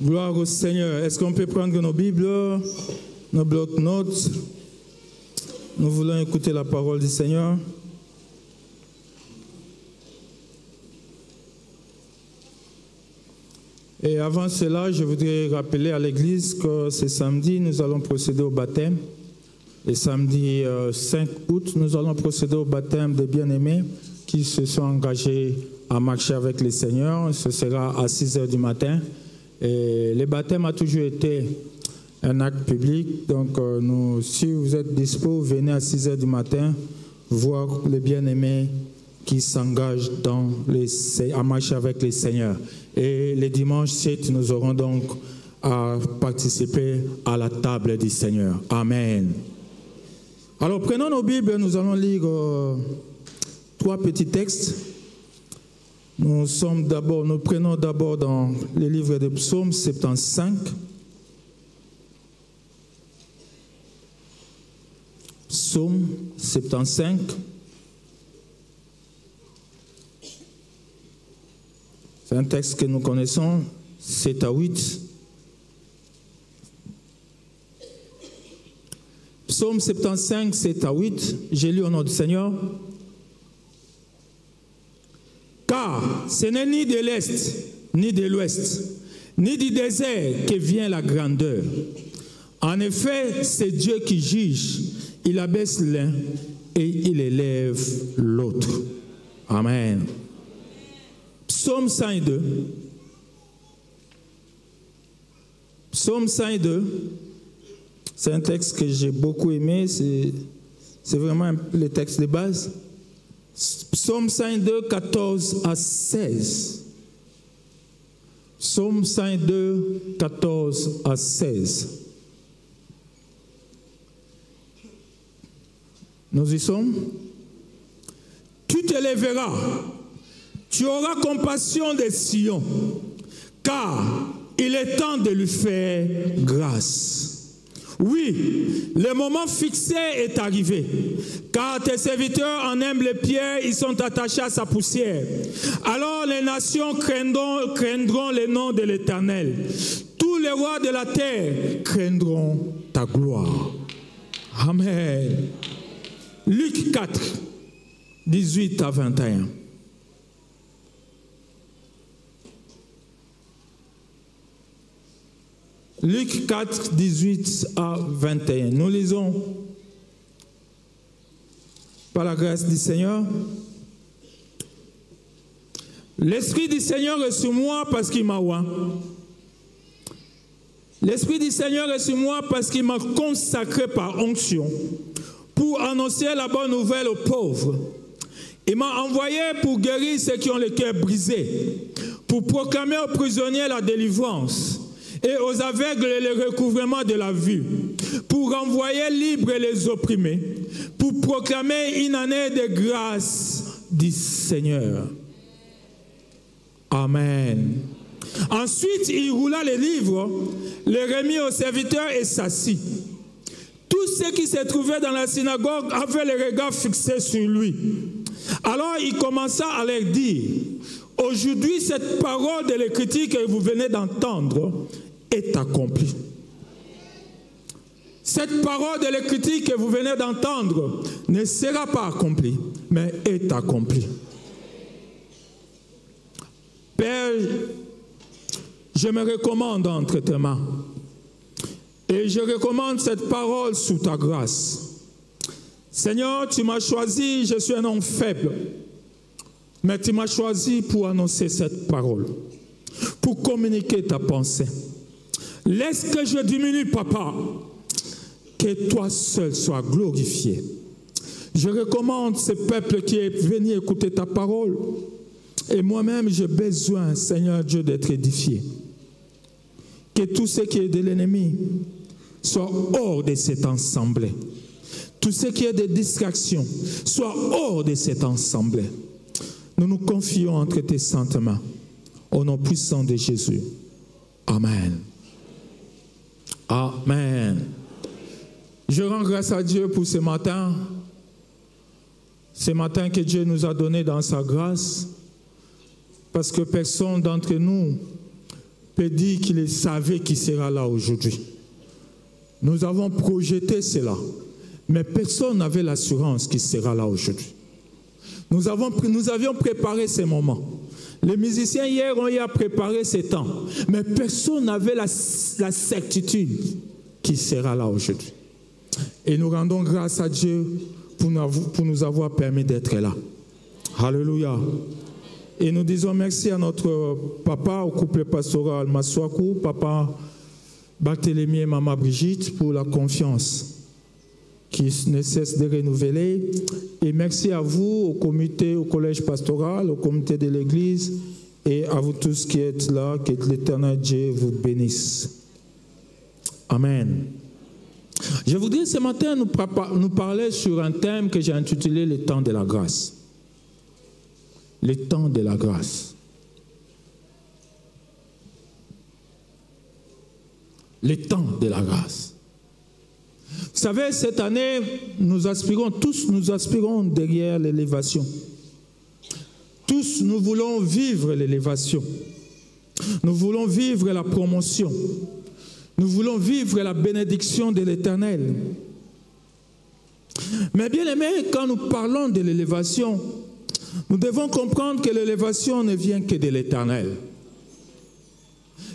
Gloire au Seigneur. Est-ce qu'on peut prendre nos Bibles, nos blocs-notes? Nous voulons écouter la parole du Seigneur. Et avant cela, je voudrais rappeler à l'Église que ce samedi, nous allons procéder au baptême. Et samedi 5 août, nous allons procéder au baptême des bien-aimés qui se sont engagés à marcher avec le Seigneur. Ce sera à 6 heures du matin. Et le baptême a toujours été un acte public. Donc, si vous êtes dispo, venez à 6 heures du matin voir les bien-aimés qui s'engagent à marcher avec le Seigneur. Et le dimanche 7, nous aurons donc à participer à la table du Seigneur. Amen. Alors, prenons nos Bibles, nous allons lire 3 petits textes. Nous prenons d'abord dans le livre de Psaume 75. Psaume 75. C'est un texte que nous connaissons, 7 à 8. Psaume 75, 7 à 8. J'ai lu au nom du Seigneur. Car ce n'est ni de l'Est, ni de l'Ouest, ni du désert que vient la grandeur. En effet, c'est Dieu qui juge. Il abaisse l'un et il élève l'autre. Amen. Psaume 102. Psaume 102. C'est un texte que j'ai beaucoup aimé. C'est vraiment le texte de base. Psaume 102, 14 à 16. Psaume 102, 14 à 16. Nous y sommes. Tu te lèveras, tu auras compassion de Sion, car il est temps de lui faire grâce. Oui, le moment fixé est arrivé, car tes serviteurs en aiment les pierres, ils sont attachés à sa poussière. Alors les nations craindront le nom de l'Éternel. Tous les rois de la terre craindront ta gloire. Amen. Luc 4, 18 à 21. Luc 4, 18 à 21. Nous lisons par la grâce du Seigneur. L'Esprit du Seigneur est sur moi parce qu'il m'a oint. L'Esprit du Seigneur est sur moi parce qu'il m'a consacré par onction pour annoncer la bonne nouvelle aux pauvres. Il m'a envoyé pour guérir ceux qui ont le cœur brisé, pour proclamer aux prisonniers la délivrance et aux aveugles le recouvrement de la vue, pour renvoyer libres les opprimés, pour proclamer une année de grâce du Seigneur. Amen. Ensuite, il roula les livres, les remit aux serviteurs et s'assit. Tous ceux qui se trouvaient dans la synagogue avaient les regards fixés sur lui. Alors il commença à leur dire, aujourd'hui cette parole de l'Écriture que vous venez d'entendre est accomplie. Cette parole de l'Écriture que vous venez d'entendre ne sera pas accomplie, mais est accomplie. Père, je me recommande entre tes mains. Et je recommande cette parole sous ta grâce. Seigneur, tu m'as choisi, je suis un homme faible, mais tu m'as choisi pour annoncer cette parole, pour communiquer ta pensée. Laisse que je diminue, Papa, que toi seul sois glorifié. Je recommande ce peuple qui est venu écouter ta parole, et moi-même j'ai besoin, Seigneur Dieu, d'être édifié. Que tout ce qui est de l'ennemi soit hors de cette assemblée. Tout ce qui est de distraction soit hors de cette assemblée. Nous nous confions entre tes saintes mains. Au nom puissant de Jésus. Amen. Amen. Je rends grâce à Dieu pour ce matin que Dieu nous a donné dans sa grâce, parce que personne d'entre nous peut dire qu'il savait qu'il sera là aujourd'hui. Nous avons projeté cela, mais personne n'avait l'assurance qu'il sera là aujourd'hui. Nous avions préparé ces moments. Les musiciens hier ont eu à préparer ces temps, mais personne n'avait la certitude qu'il sera là aujourd'hui. Et nous rendons grâce à Dieu pour nous avoir permis d'être là. Alléluia. Et nous disons merci à notre papa, au couple pastoral Maswaku, papa Barthélemy et maman Brigitte, pour la confiance qui ne cesse de renouveler. Et merci à vous, au comité, au collège pastoral, au comité de l'église, et à vous tous qui êtes là, que l'Éternel Dieu vous bénisse. Amen. Je voudrais ce matin nous parler sur un thème que j'ai intitulé « Le temps de la grâce ». Le temps de la grâce. Le temps de la grâce. Vous savez, cette année, nous aspirons derrière l'élévation. Tous, nous voulons vivre l'élévation. Nous voulons vivre la promotion. Nous voulons vivre la bénédiction de l'Éternel. Mais bien aimé, quand nous parlons de l'élévation, nous devons comprendre que l'élévation ne vient que de l'Éternel.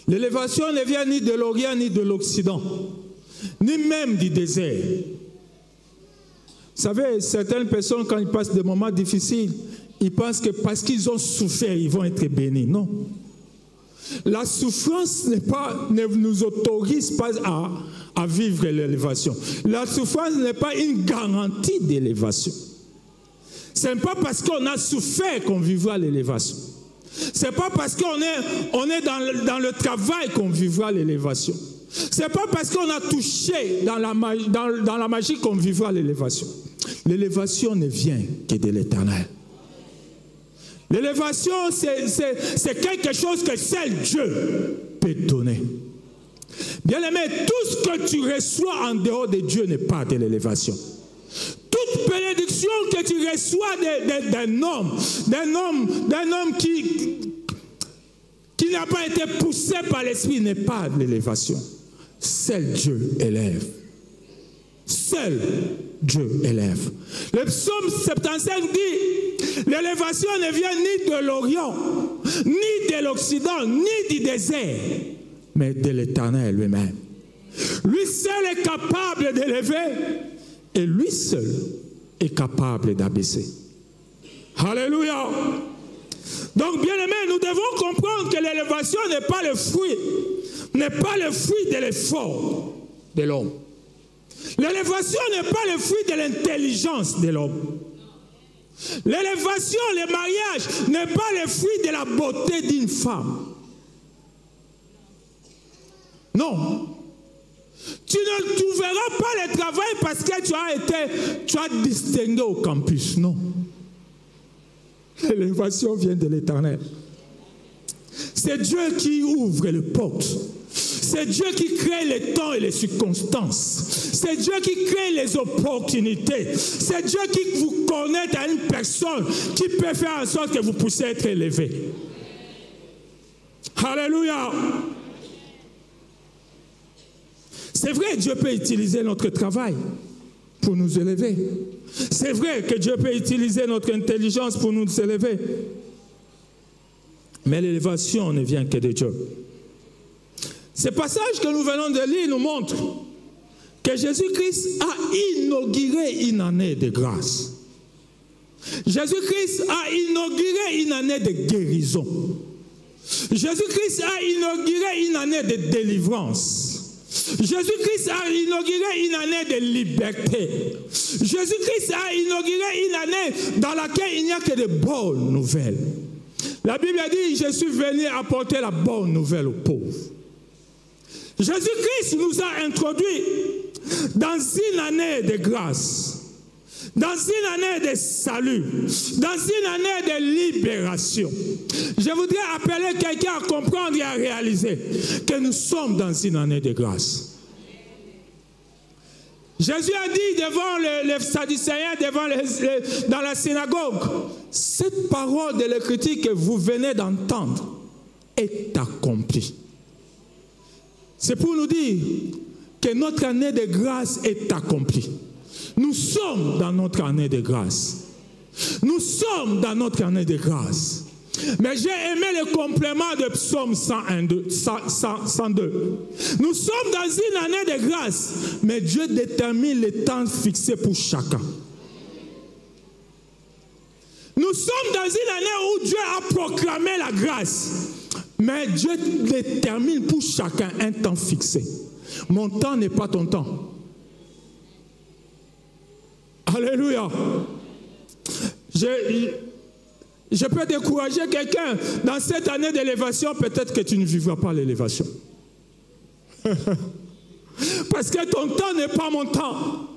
L'élévation ne vient ni de l'Orient ni de l'Occident, ni même du désert. Vous savez, certaines personnes, quand ils passent des moments difficiles, ils pensent que parce qu'ils ont souffert, ils vont être bénis. Non. La souffrance ne nous autorise pas à vivre l'élévation. La souffrance n'est pas une garantie d'élévation. Ce n'est pas parce qu'on a souffert qu'on vivra l'élévation. Ce n'est pas parce qu'on est dans le travail qu'on vivra l'élévation. Ce n'est pas parce qu'on a touché dans la magie qu'on vivra l'élévation. L'élévation ne vient que de l'Éternel. L'élévation, c'est quelque chose que seul Dieu peut donner. Bien aimé, tout ce que tu reçois en dehors de Dieu n'est pas de l'élévation. Toute bénédiction que tu reçois d'un homme qui n'a pas été poussé par l'esprit n'est pas de l'élévation. Seul Dieu élève. Seul Dieu élève. Le psaume 75 dit, l'élévation ne vient ni de l'Orient, ni de l'Occident, ni du désert, mais de l'Éternel lui-même. Lui seul est capable d'élever et lui seul est capable d'abaisser. Alléluia. Donc, bien aimé, nous devons comprendre que l'élévation n'est pas le fruit de l'effort de l'homme. L'élévation n'est pas le fruit de l'intelligence de l'homme. L'élévation, le mariage, n'est pas le fruit de la beauté d'une femme. Non. Tu ne trouveras pas le travail parce que tu as distingué au campus. Non. L'élévation vient de l'Éternel. C'est Dieu qui ouvre les portes. C'est Dieu qui crée les temps et les circonstances. C'est Dieu qui crée les opportunités. C'est Dieu qui vous connecte à une personne qui peut faire en sorte que vous puissiez être élevé. Alléluia. C'est vrai, Dieu peut utiliser notre travail pour nous élever. C'est vrai que Dieu peut utiliser notre intelligence pour nous élever. Mais l'élévation ne vient que de Dieu. Ce passage que nous venons de lire nous montre que Jésus-Christ a inauguré une année de grâce. Jésus-Christ a inauguré une année de guérison. Jésus-Christ a inauguré une année de délivrance. Jésus-Christ a inauguré une année de liberté. Jésus-Christ a inauguré une année dans laquelle il n'y a que de bonnes nouvelles. La Bible dit, je suis venu apporter la bonne nouvelle aux pauvres. Jésus-Christ nous a introduits dans une année de grâce, dans une année de salut, dans une année de libération. Je voudrais appeler quelqu'un à comprendre et à réaliser que nous sommes dans une année de grâce. Jésus a dit devant les Sadducéens, dans la synagogue, cette parole de l'Écriture que vous venez d'entendre est accomplie. C'est pour nous dire que notre année de grâce est accomplie. Nous sommes dans notre année de grâce. Nous sommes dans notre année de grâce. Mais j'ai aimé le complément de Psaume 102. Nous sommes dans une année de grâce, mais Dieu détermine le temps fixé pour chacun. Nous sommes dans une année où Dieu a proclamé la grâce, mais Dieu détermine pour chacun un temps fixé. Mon temps n'est pas ton temps. Alléluia. Je peux décourager quelqu'un dans cette année d'élévation, peut-être que tu ne vivras pas l'élévation. Parce que ton temps n'est pas mon temps.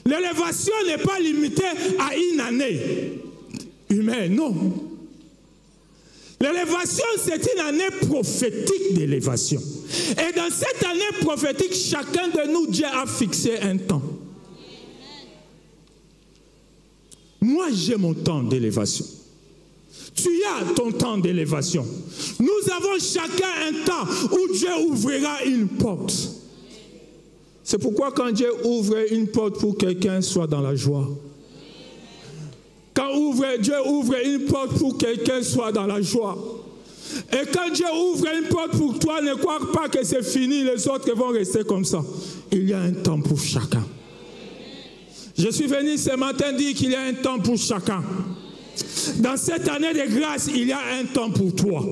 L'élévation n'est pas limitée à une année humaine, non. L'élévation, c'est une année prophétique d'élévation. Et dans cette année prophétique, chacun de nous, Dieu a fixé un temps. Moi, j'ai mon temps d'élévation. Tu as ton temps d'élévation. Nous avons chacun un temps où Dieu ouvrira une porte. C'est pourquoi quand Dieu ouvre une porte pour quelqu'un, soit dans la joie. Quand Dieu ouvre une porte pour quelqu'un, soit dans la joie. Et quand Dieu ouvre une porte pour toi, ne crois pas que c'est fini, les autres vont rester comme ça. Il y a un temps pour chacun. Je suis venu ce matin dire qu'il y a un temps pour chacun. Dans cette année de grâce, il y a un temps pour toi.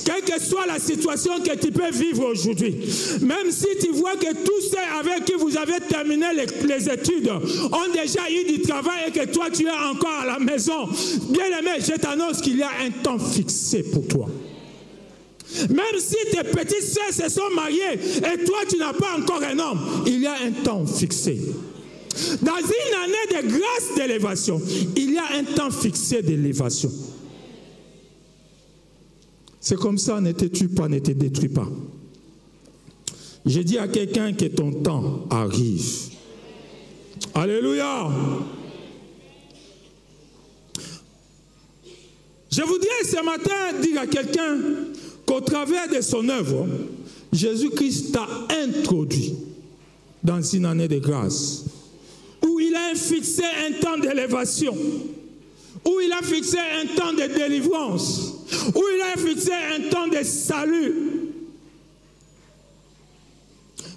Quelle que soit la situation que tu peux vivre aujourd'hui, même si tu vois que tous ceux avec qui vous avez terminé les études ont déjà eu du travail et que toi tu es encore à la maison, bien aimé, je t'annonce qu'il y a un temps fixé pour toi. Même si tes petites soeurs se sont mariées et toi tu n'as pas encore un homme, il y a un temps fixé. Dans une année de grâce d'élévation, il y a un temps fixé d'élévation. C'est comme ça, ne te tue pas, ne te détruis pas. J'ai dit à quelqu'un que ton temps arrive. Alléluia. Je voudrais ce matin dire à quelqu'un qu'au travers de son œuvre, Jésus-Christ t'a introduit dans une année de grâce, où il a fixé un temps d'élévation, où il a fixé un temps de délivrance, où il a fixé un temps de salut.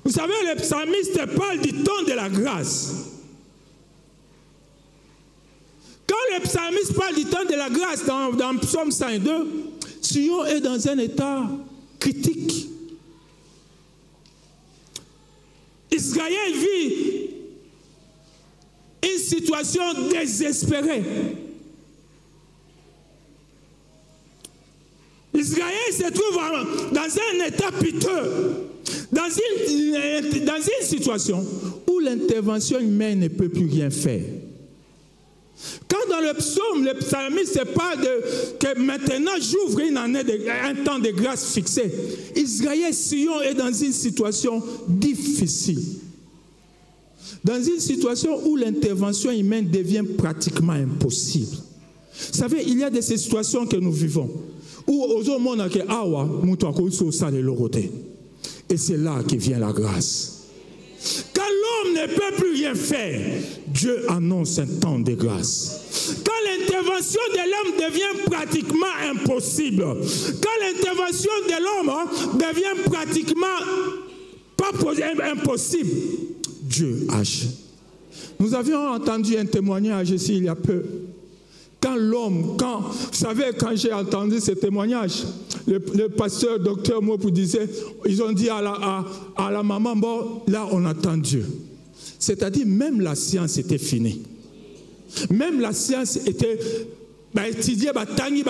Vous savez, le psalmiste parle du temps de la grâce. Quand le psalmiste parle du temps de la grâce dans Psaume 102, Sion est dans un état critique. Israël vit une situation désespérée. Israël se trouve dans un état piteux, dans une situation où l'intervention humaine ne peut plus rien faire. Quand dans le psaume, le psalmiste parle que maintenant j'ouvre un temps de grâce fixé, Israël, Sion est dans une situation difficile. Dans une situation où l'intervention humaine devient pratiquement impossible. Vous savez, il y a des situations que nous vivons où et c'est là que vient la grâce. Quand l'homme ne peut plus rien faire, Dieu annonce un temps de grâce. Quand l'intervention de l'homme devient pratiquement impossible, quand l'intervention de l'homme devient pratiquement pas impossible, Dieu agit. Nous avions entendu un témoignage ici il y a peu. Vous savez, quand j'ai entendu ce témoignage, le pasteur, docteur Mopou disait, ils ont dit à la maman, bon, là on attend Dieu. C'est-à-dire, même la science était finie. Même la science était étudiée,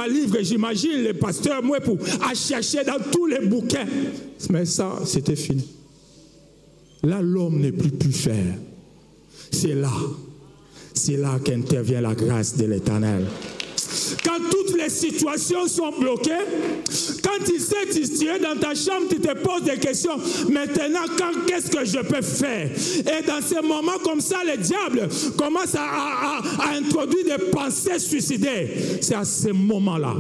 livre, j'imagine, le pasteur Mopou a cherché dans tous les bouquins. Mais ça, c'était fini. Là, l'homme ne peut plus faire. C'est là qu'intervient la grâce de l'Éternel. Quand toutes les situations sont bloquées, quand tu sais, tu es dans ta chambre, tu te poses des questions. Maintenant, qu'est-ce que je peux faire? Et dans ces moments comme ça, le diable commence à introduire des pensées suicidaires. C'est à ce moment-là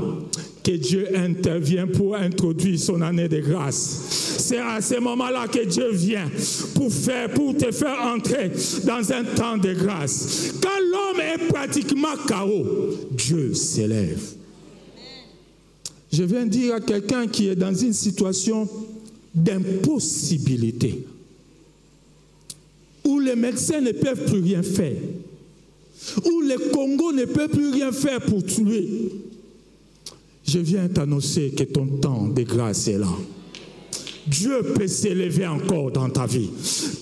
que Dieu intervient pour introduire son année de grâce. C'est à ce moment-là que Dieu vient pour te faire entrer dans un temps de grâce. Quand l'homme est pratiquement KO, Dieu s'élève. Je viens dire à quelqu'un qui est dans une situation d'impossibilité, où les médecins ne peuvent plus rien faire, où le Congo ne peut plus rien faire pour tuer. Je viens t'annoncer que ton temps de grâce est là. Dieu peut s'élever encore dans ta vie.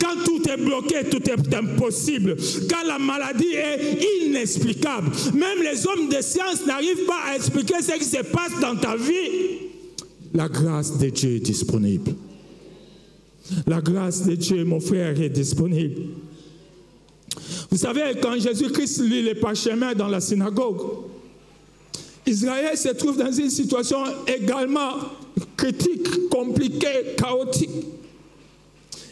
Quand tout est bloqué, tout est impossible. Quand la maladie est inexplicable, même les hommes de science n'arrivent pas à expliquer ce qui se passe dans ta vie. La grâce de Dieu est disponible. La grâce de Dieu, mon frère, est disponible. Vous savez, quand Jésus-Christ lit les parchemins dans la synagogue, Israël se trouve dans une situation également critique, compliquée, chaotique.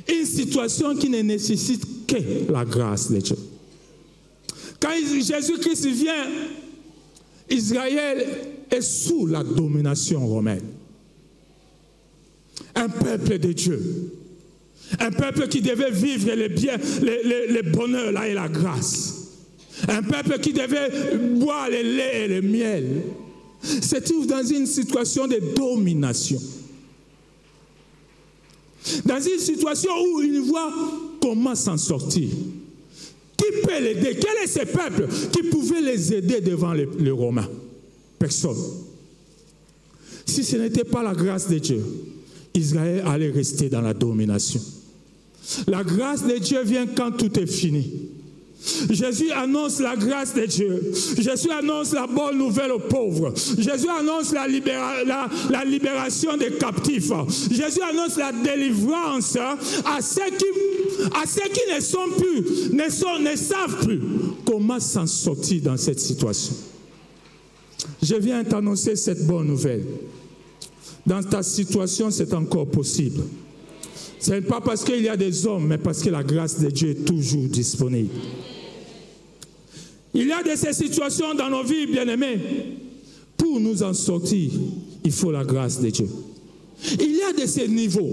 Une situation qui ne nécessite que la grâce de Dieu. Quand Jésus-Christ vient, Israël est sous la domination romaine. Un peuple de Dieu. Un peuple qui devait vivre les biens, les bonheurs là et la grâce. Un peuple qui devait boire le lait et le miel. Se trouve dans une situation de domination. Dans une situation où il voit comment s'en sortir. Qui peut l'aider? Quel est ce peuple qui pouvait les aider devant les Romains? Personne. Si ce n'était pas la grâce de Dieu, Israël allait rester dans la domination. La grâce de Dieu vient quand tout est fini. Jésus annonce la grâce de Dieu. Jésus annonce la bonne nouvelle aux pauvres. Jésus annonce la libération des captifs. Jésus annonce la délivrance à ceux qui ne sont plus, ne savent plus comment s'en sortir dans cette situation. Je viens t'annoncer cette bonne nouvelle. Dans ta situation, c'est encore possible. Ce n'est pas parce qu'il y a des hommes, mais parce que la grâce de Dieu est toujours disponible. Il y a de ces situations dans nos vies, bien-aimés. Pour nous en sortir, il faut la grâce de Dieu. Il y a de ces niveaux.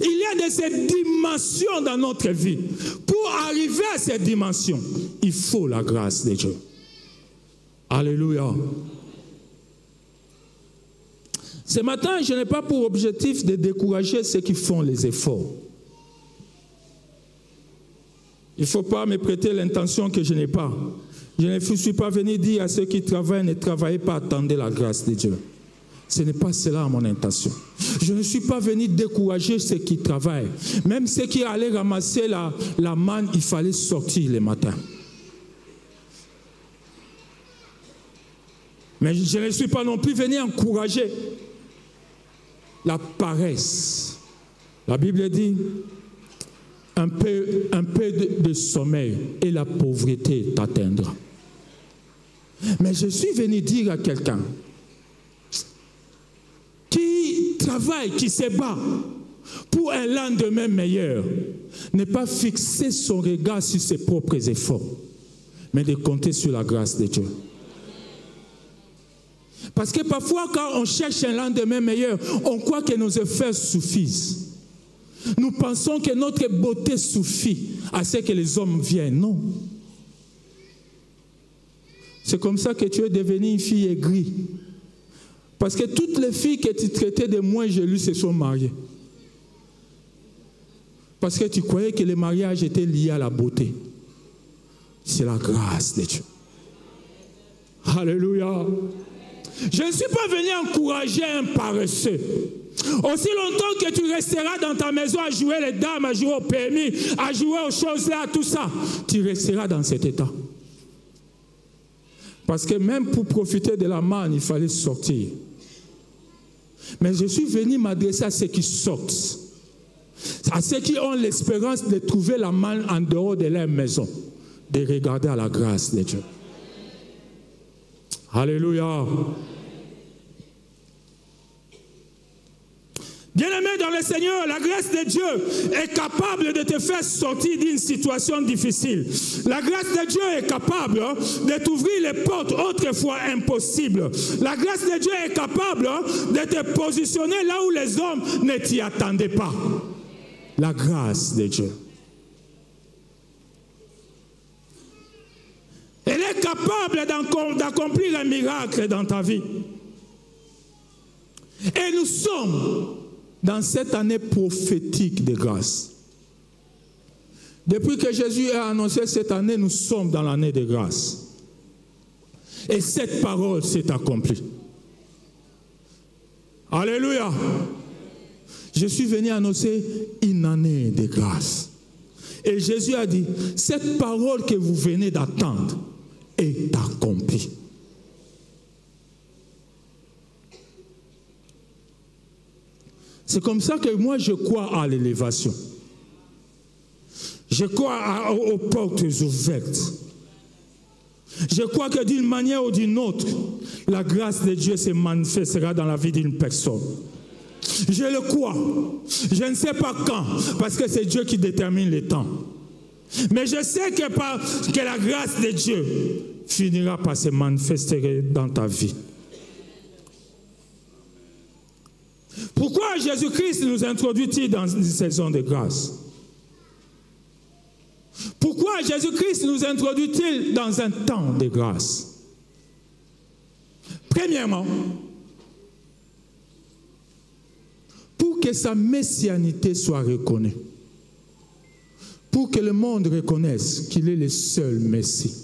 Il y a de ces dimensions dans notre vie. Pour arriver à ces dimensions, il faut la grâce de Dieu. Alléluia. Ce matin, je n'ai pas pour objectif de décourager ceux qui font les efforts. Il ne faut pas me prêter l'intention que je n'ai pas. Je ne suis pas venu dire à ceux qui travaillent, ne travaillez pas, attendez la grâce de Dieu. Ce n'est pas cela mon intention. Je ne suis pas venu décourager ceux qui travaillent. Même ceux qui allaient ramasser la manne, il fallait sortir le matin. Mais je ne suis pas non plus venu encourager la paresse. La Bible dit, un peu de sommeil et la pauvreté t'atteindra. Mais je suis venu dire à quelqu'un qui travaille, qui se bat pour un lendemain meilleur, ne pas fixer son regard sur ses propres efforts, mais de compter sur la grâce de Dieu. Parce que parfois, quand on cherche un lendemain meilleur, on croit que nos efforts suffisent. Nous pensons que notre beauté suffit à ce que les hommes viennent. Non. C'est comme ça que tu es devenue une fille aigrie. Parce que toutes les filles que tu traitais de moins jolies se sont mariées. Parce que tu croyais que le mariage était lié à la beauté. C'est la grâce de Dieu. Alléluia. Je ne suis pas venu encourager un paresseux. Aussi longtemps que tu resteras dans ta maison à jouer les dames, à jouer au permis, à jouer aux choses là, tout ça, tu resteras dans cet état. Parce que même pour profiter de la manne, il fallait sortir. Mais je suis venu m'adresser à ceux qui sortent, à ceux qui ont l'espérance de trouver la manne en dehors de leur maison, de regarder à la grâce de Dieu. Alléluia. Bien-aimé dans le Seigneur, la grâce de Dieu est capable de te faire sortir d'une situation difficile. La grâce de Dieu est capable de t'ouvrir les portes autrefois impossibles. La grâce de Dieu est capable de te positionner là où les hommes ne t'y attendaient pas. La grâce de Dieu. Elle est capable d'accomplir un miracle dans ta vie. Et nous sommes dans cette année prophétique de grâce. Depuis que Jésus a annoncé cette année, nous sommes dans l'année de grâce. Et cette parole s'est accomplie. Alléluia. Je suis venu annoncer une année de grâce. Et Jésus a dit, cette parole que vous venez d'attendre est accomplie. C'est comme ça que moi je crois à l'élévation. Je crois aux portes ouvertes. Je crois que d'une manière ou d'une autre, la grâce de Dieu se manifestera dans la vie d'une personne. Je le crois. Je ne sais pas quand, parce que c'est Dieu qui détermine le temps. Mais je sais que la grâce de Dieu finira par se manifester dans ta vie. Pourquoi Jésus-Christ nous introduit-il dans une saison de grâce? Pourquoi Jésus-Christ nous introduit-il dans un temps de grâce? Premièrement, pour que sa messianité soit reconnue, pour que le monde reconnaisse qu'il est le seul Messie,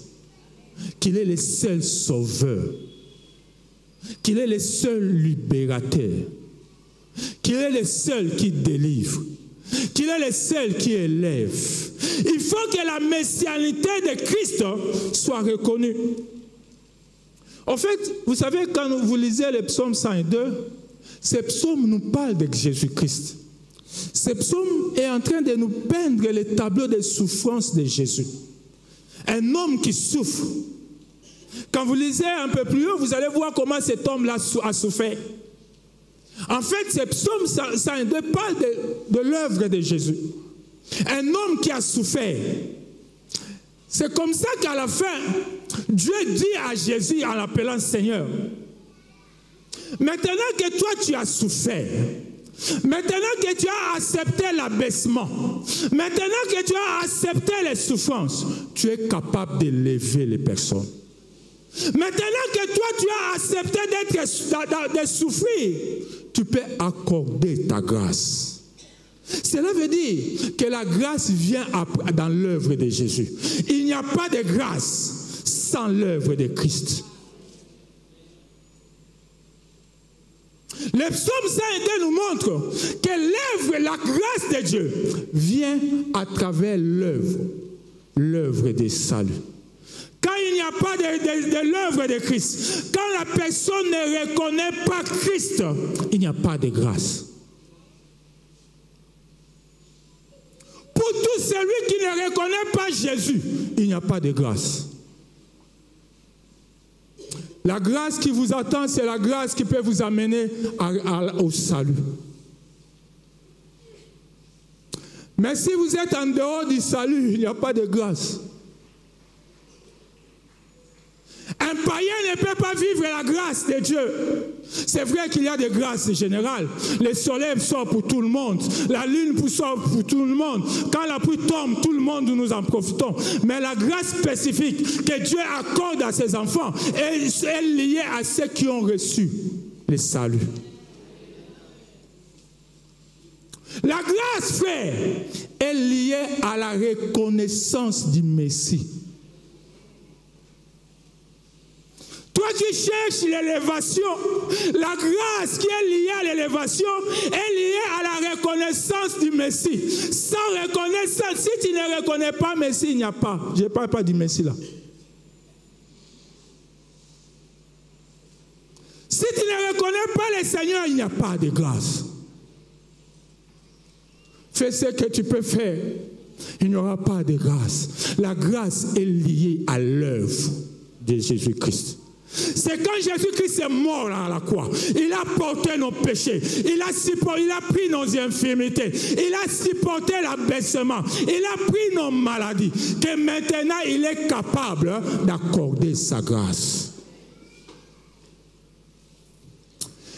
qu'il est le seul Sauveur, qu'il est le seul libérateur, qu'il est le seul qui délivre, qu'il est le seul qui élève. Il faut que la messianité de Christ soit reconnue. En fait, vous savez, quand vous lisez le psaume 102, ce psaume nous parle de Jésus-Christ. Ce psaume est en train de nous peindre le tableau des souffrances de Jésus. Un homme qui souffre. Quand vous lisez un peu plus haut, vous allez voir comment cet homme-là a souffert. En fait, ce psaume 102 parle de l'œuvre de Jésus. Un homme qui a souffert. C'est comme ça qu'à la fin, Dieu dit à Jésus en l'appelant Seigneur, maintenant que toi tu as souffert, maintenant que tu as accepté l'abaissement, maintenant que tu as accepté les souffrances, tu es capable d'élever les personnes. Maintenant que toi tu as accepté de souffrir, tu peux accorder ta grâce. Cela veut dire que la grâce vient dans l'œuvre de Jésus. Il n'y a pas de grâce sans l'œuvre de Christ. Le psaume 102 nous montre que l'œuvre, la grâce de Dieu vient à travers l'œuvre de salut. Quand il n'y a pas de l'œuvre de Christ, quand la personne ne reconnaît pas Christ, il n'y a pas de grâce. Pour tout celui qui ne reconnaît pas Jésus, il n'y a pas de grâce. La grâce qui vous attend, c'est la grâce qui peut vous amener au salut. Mais si vous êtes en dehors du salut, il n'y a pas de grâce. Un païen ne peut pas vivre la grâce de Dieu. C'est vrai qu'il y a des grâces générales. Le soleil sort pour tout le monde. La lune sort pour tout le monde. Quand la pluie tombe, tout le monde, nous en profitons. Mais la grâce spécifique que Dieu accorde à ses enfants est liée à ceux qui ont reçu le salut. La grâce, frère, est liée à la reconnaissance du Messie. Toi qui cherches l'élévation, la grâce qui est liée à l'élévation est liée à la reconnaissance du Messie. Sans reconnaissance, si tu ne reconnais pas Messie, il n'y a pas. Je ne parle pas du Messie là. Si tu ne reconnais pas le Seigneur, il n'y a pas de grâce. Fais ce que tu peux faire. Il n'y aura pas de grâce. La grâce est liée à l'œuvre de Jésus-Christ. C'est quand Jésus-Christ est mort à la croix. Il a porté nos péchés. Il a pris nos infirmités. Il a supporté l'abaissement. Il a pris nos maladies. Que maintenant, il est capable d'accorder sa grâce.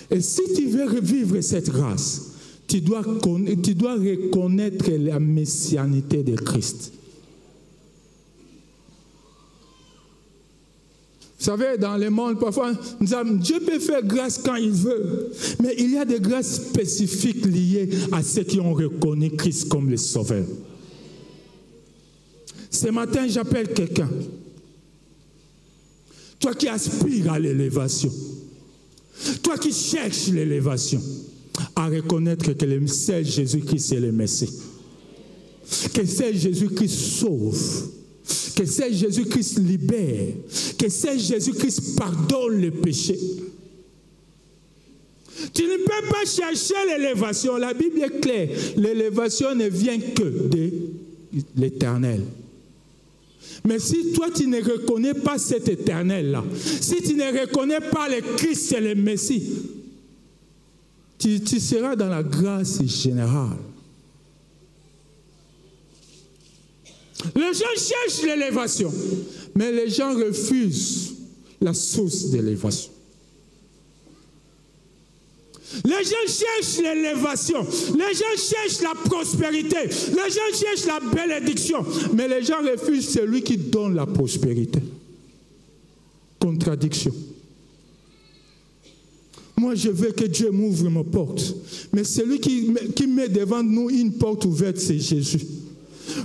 Et si tu veux revivre cette grâce, tu dois reconnaître la messianité de Christ. Vous savez, dans le monde, parfois, Dieu peut faire grâce quand il veut. Mais il y a des grâces spécifiques liées à ceux qui ont reconnu Christ comme le Sauveur. Ce matin, j'appelle quelqu'un. Toi qui aspires à l'élévation. Toi qui cherches l'élévation. À reconnaître que le seul Jésus-Christ est le Messie. Que seul Jésus-Christ sauve. Que c'est Jésus-Christ libère, que c'est Jésus-Christ pardonne le péché. Tu ne peux pas chercher l'élévation. La Bible est claire. L'élévation ne vient que de l'Éternel. Mais si toi tu ne reconnais pas cet Éternel-là, si tu ne reconnais pas le Christ et le Messie, tu seras dans la grâce générale. Les gens cherchent l'élévation, mais les gens refusent la source de l'élévation. Les gens cherchent l'élévation, les gens cherchent la prospérité, les gens cherchent la bénédiction, mais les gens refusent celui qui donne la prospérité. Contradiction. Moi, je veux que Dieu m'ouvre ma porte, mais celui qui met devant nous une porte ouverte, c'est Jésus.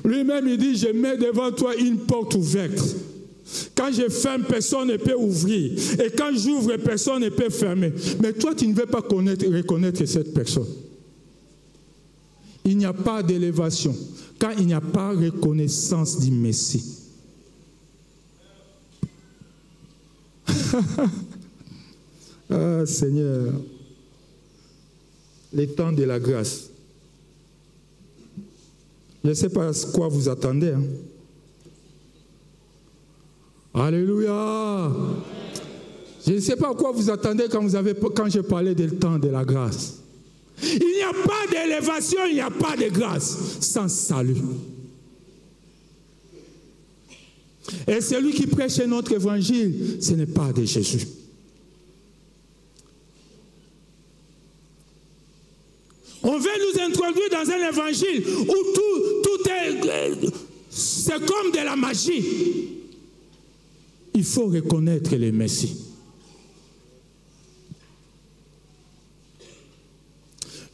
Lui-même, il dit, je mets devant toi une porte ouverte. Quand je ferme, personne ne peut ouvrir. Et quand j'ouvre, personne ne peut fermer. Mais toi, tu ne veux pas reconnaître cette personne. Il n'y a pas d'élévation quand il n'y a pas reconnaissance du Messie. Ah, Seigneur, les temps de la grâce. Je ne sais pas à quoi vous attendez. Hein? Alléluia. Je ne sais pas à quoi vous attendez quand je parlais du temps de la grâce. Il n'y a pas d'élévation, il n'y a pas de grâce sans salut. Et celui qui prêche notre évangile, ce n'est pas de Jésus. On veut nous introduire dans un évangile où tout est... C'est comme de la magie. Il faut reconnaître le Messie.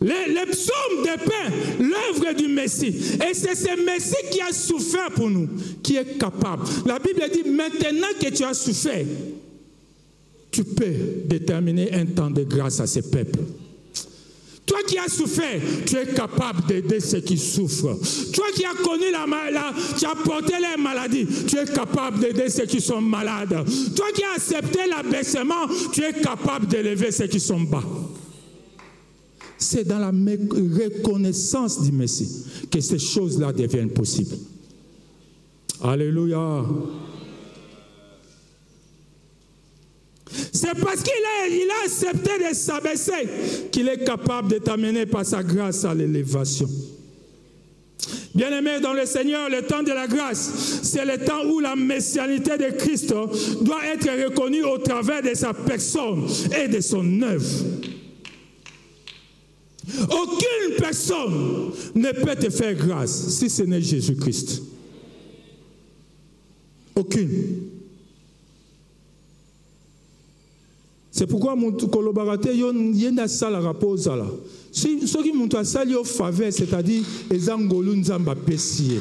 Les psaumes dépeignent l'œuvre du Messie. Et c'est ce Messie qui a souffert pour nous, qui est capable. La Bible dit, maintenant que tu as souffert, tu peux déterminer un temps de grâce à ce peuple. Toi qui as souffert, tu es capable d'aider ceux qui souffrent. Toi qui as connu tu as porté les maladies, tu es capable d'aider ceux qui sont malades. Toi qui as accepté l'abaissement, tu es capable d'élever ceux qui sont bas. C'est dans la reconnaissance du Messie que ces choses-là deviennent possibles. Alléluia. C'est parce qu'il a accepté de s'abaisser qu'il est capable de t'amener par sa grâce à l'élévation. Bien-aimés dans le Seigneur, le temps de la grâce, c'est le temps où la messianité de Christ doit être reconnue au travers de sa personne et de son œuvre. Aucune personne ne peut te faire grâce si ce n'est Jésus-Christ. Aucune. C'est pourquoi mon collaborateur, il y a une salle à repose là. Ceux qui m'ont à salle au faveur, c'est-à-dire les Angolou Nzamba Pessier.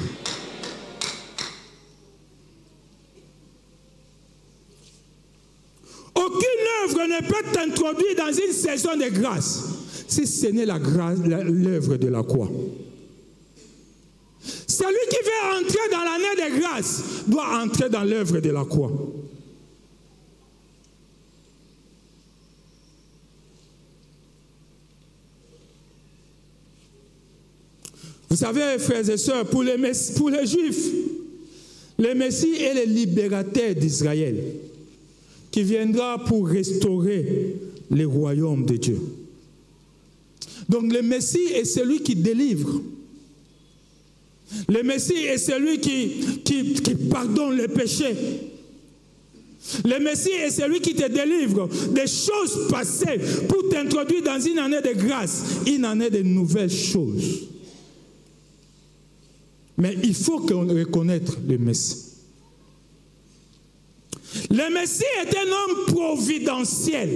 Aucune œuvre ne peut t'introduire dans une saison de grâce si ce n'est l'œuvre de la croix. Celui qui veut entrer dans l'année de grâce doit entrer dans l'œuvre de la croix. Vous savez, frères et sœurs, pour les Juifs, le Messie est le libérateur d'Israël. qui viendra pour restaurer le royaume de Dieu. Donc le Messie est celui qui délivre. Le Messie est celui qui pardonne les péchés. Le Messie est celui qui te délivre des choses passées pour t'introduire dans une année de grâce, une année de nouvelles choses. Mais il faut qu'on reconnaisse le Messie. Le Messie est un homme providentiel.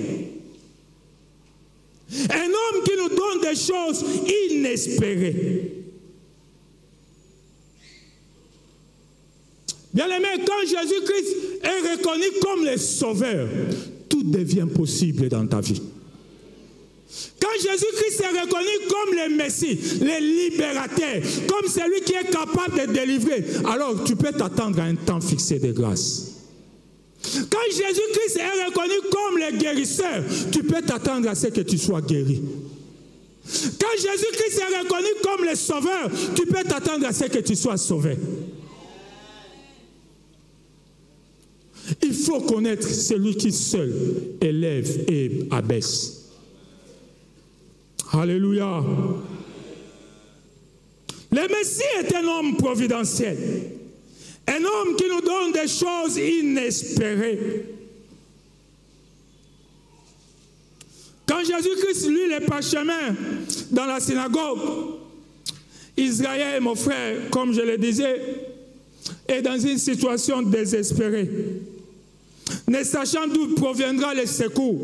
Un homme qui nous donne des choses inespérées. Bien-aimé, quand Jésus-Christ est reconnu comme le Sauveur, tout devient possible dans ta vie. Quand Jésus-Christ est reconnu comme le Messie, le libérateur, comme celui qui est capable de délivrer, alors tu peux t'attendre à un temps fixé de grâce. Quand Jésus-Christ est reconnu comme le guérisseur, tu peux t'attendre à ce que tu sois guéri. Quand Jésus-Christ est reconnu comme le Sauveur, tu peux t'attendre à ce que tu sois sauvé. Il faut connaître celui qui seul élève et abaisse. Alléluia. Le Messie est un homme providentiel. Un homme qui nous donne des choses inespérées. Quand Jésus-Christ lit les parchemins dans la synagogue, Israël, mon frère, comme je le disais, est dans une situation désespérée, ne sachant d'où proviendra le secours.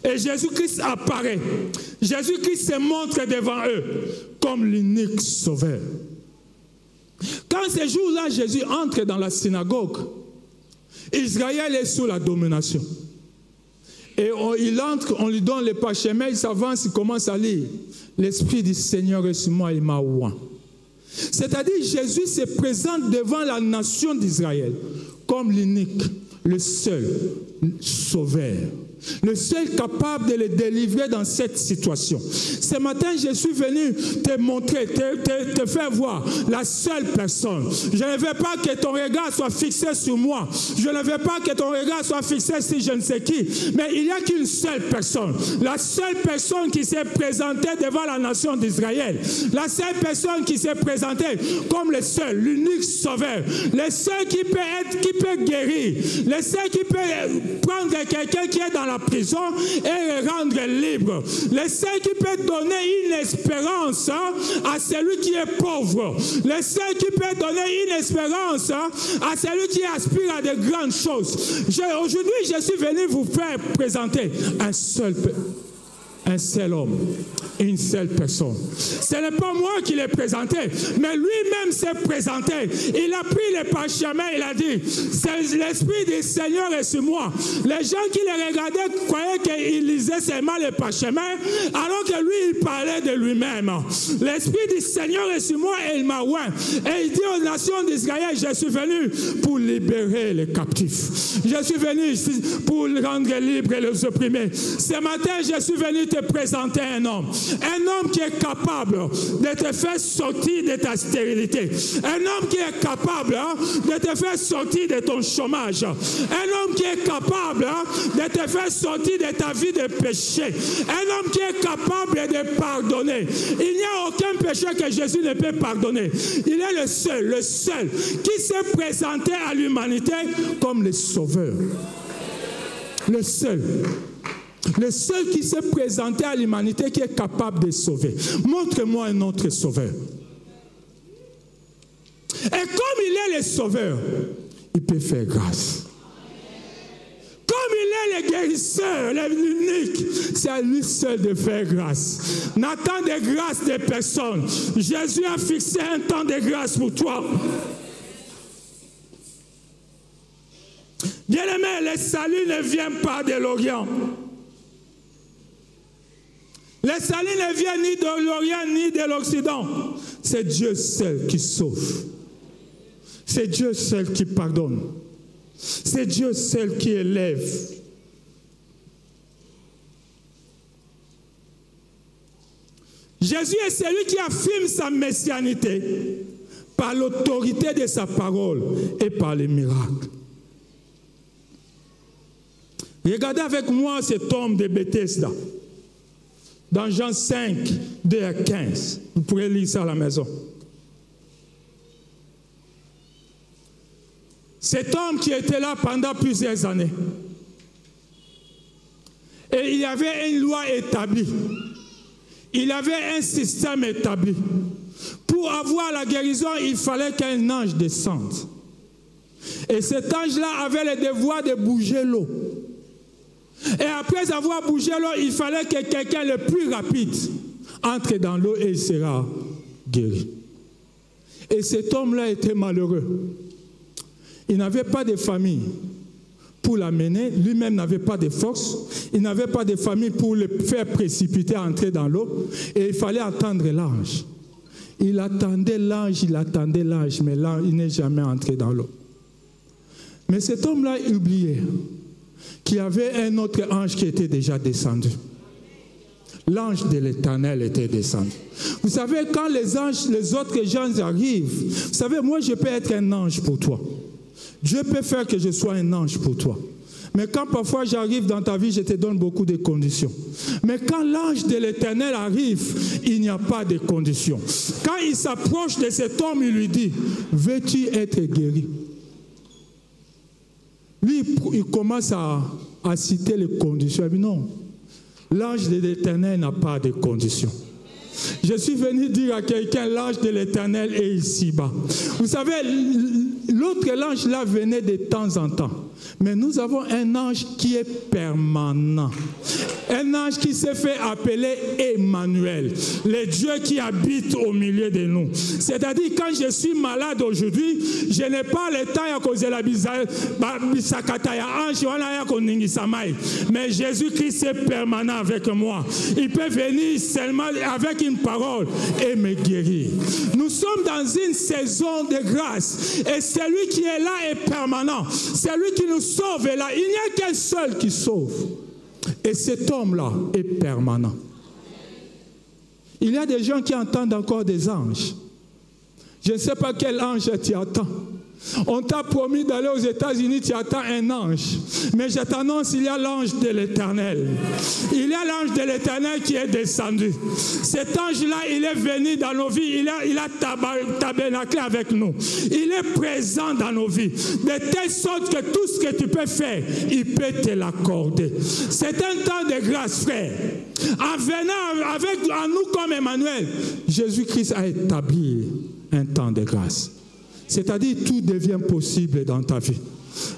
Et Jésus-Christ apparaît. Jésus-Christ se montre devant eux comme l'unique sauveur. Quand ce jour-là, Jésus entre dans la synagogue, Israël est sous la domination. Et il entre, on lui donne les parchemins, il s'avance, il commence à lire. L'Esprit du Seigneur est sur moi, il m'a oint. C'est-à-dire, Jésus se présente devant la nation d'Israël comme l'unique, le seul sauveur. Le seul capable de les délivrer dans cette situation. Ce matin, je suis venu te montrer, te faire voir la seule personne. Je ne veux pas que ton regard soit fixé sur moi. Je ne veux pas que ton regard soit fixé sur je ne sais qui. Mais il n'y a qu'une seule personne. La seule personne qui s'est présentée devant la nation d'Israël. La seule personne qui s'est présentée comme le seul, l'unique sauveur. Le seul qui peut guérir. Le seul qui peut prendre quelqu'un qui est dans la prison et le rendre libre. Le seul qui peut donner une espérance à celui qui est pauvre. Le seul qui peut donner une espérance à celui qui aspire à de grandes choses. Aujourd'hui, je suis venu vous faire présenter un seul homme, une seule personne. Ce n'est pas moi qui l'ai présenté, mais lui-même s'est présenté. Il a pris les parchemins, il a dit, l'Esprit du Seigneur est sur moi. Les gens qui le regardaient croyaient qu'il lisait seulement les parchemins, alors que lui, il parlait de lui-même. L'Esprit du Seigneur est sur moi et il m'a oint. Et il dit aux nations d'Israël, je suis venu pour libérer les captifs. Je suis venu pour rendre libres les opprimés. Ce matin, je suis venu te présenter un homme qui est capable de te faire sortir de ta stérilité, un homme qui est capable de te faire sortir de ton chômage, un homme qui est capable de te faire sortir de ta vie de péché, un homme qui est capable de pardonner. Il n'y a aucun péché que Jésus ne peut pardonner. Il est le seul qui s'est présenté à l'humanité comme le sauveur. Le seul qui s'est présenté à l'humanité qui est capable de sauver. Montre-moi un autre sauveur. Et comme il est le sauveur, il peut faire grâce. Comme il est le guérisseur, l'unique, c'est à lui seul de faire grâce. N'attends de grâce de personne. Jésus a fixé un temps de grâce pour toi. Bien-aimé, le salut ne vient pas de l'Orient. Le salut ne vient ni de l'Orient ni de l'Occident. C'est Dieu seul qui sauve. C'est Dieu seul qui pardonne. C'est Dieu seul qui élève. Jésus est celui qui affirme sa messianité par l'autorité de sa parole et par les miracles. Regardez avec moi cet homme de Bethesda. Dans Jean 5, 2 à 15. Vous pourrez lire ça à la maison. Cet homme qui était là pendant plusieurs années. Et il y avait une loi établie. Il avait un système établi. Pour avoir la guérison, il fallait qu'un ange descende. Et cet ange-là avait le devoir de bouger l'eau. Et après avoir bougé l'eau, il fallait que quelqu'un le plus rapide entre dans l'eau et il sera guéri. Et cet homme-là était malheureux. Il n'avait pas de famille pour l'amener. Lui-même n'avait pas de force. Il n'avait pas de famille pour le faire précipiter, entrer dans l'eau. Et il fallait attendre l'ange. Il attendait l'ange, mais l'ange, il n'est jamais entré dans l'eau. Mais cet homme-là oubliait qu'il y avait un autre ange qui était déjà descendu. L'ange de l'Éternel était descendu. Vous savez, quand les autres gens arrivent, vous savez, moi je peux être un ange pour toi. Dieu peut faire que je sois un ange pour toi. Mais quand parfois j'arrive dans ta vie, je te donne beaucoup de conditions. Mais quand l'ange de l'Éternel arrive, il n'y a pas de conditions. Quand il s'approche de cet homme, il lui dit, veux-tu être guéri? Lui, il commence à citer les conditions. Il dit non, l'ange de l'Éternel n'a pas de conditions. Je suis venu dire à quelqu'un, l'ange de l'Éternel est ici-bas. Vous savez, l'autre ange là venait de temps en temps. Mais nous avons un ange qui est permanent. Un ange qui s'est fait appeler Emmanuel, le Dieu qui habite au milieu de nous. C'est-à-dire, quand je suis malade aujourd'hui, je n'ai pas le temps à cause de la mais Jésus-Christ est permanent avec moi. Il peut venir seulement avec une parole et me guérir. Nous sommes dans une saison de grâce et celui qui est là est permanent. Celui qui nous sauve est là. Il n'y a qu'un seul qui sauve. Et cet homme-là est permanent. Il y a des gens qui entendent encore des anges. Je ne sais pas quel ange tu attends. On t'a promis d'aller aux États-Unis, tu attends un ange. Mais je t'annonce, il y a l'ange de l'Éternel. Il y a l'ange de l'Éternel qui est descendu. Cet ange-là, il est venu dans nos vies. Il a tabernaclé avec nous. Il est présent dans nos vies. De telle sorte que tout ce que tu peux faire, il peut te l'accorder. C'est un temps de grâce, frère. En venant avec nous comme Emmanuel, Jésus-Christ a établi un temps de grâce. C'est-à-dire, tout devient possible dans ta vie.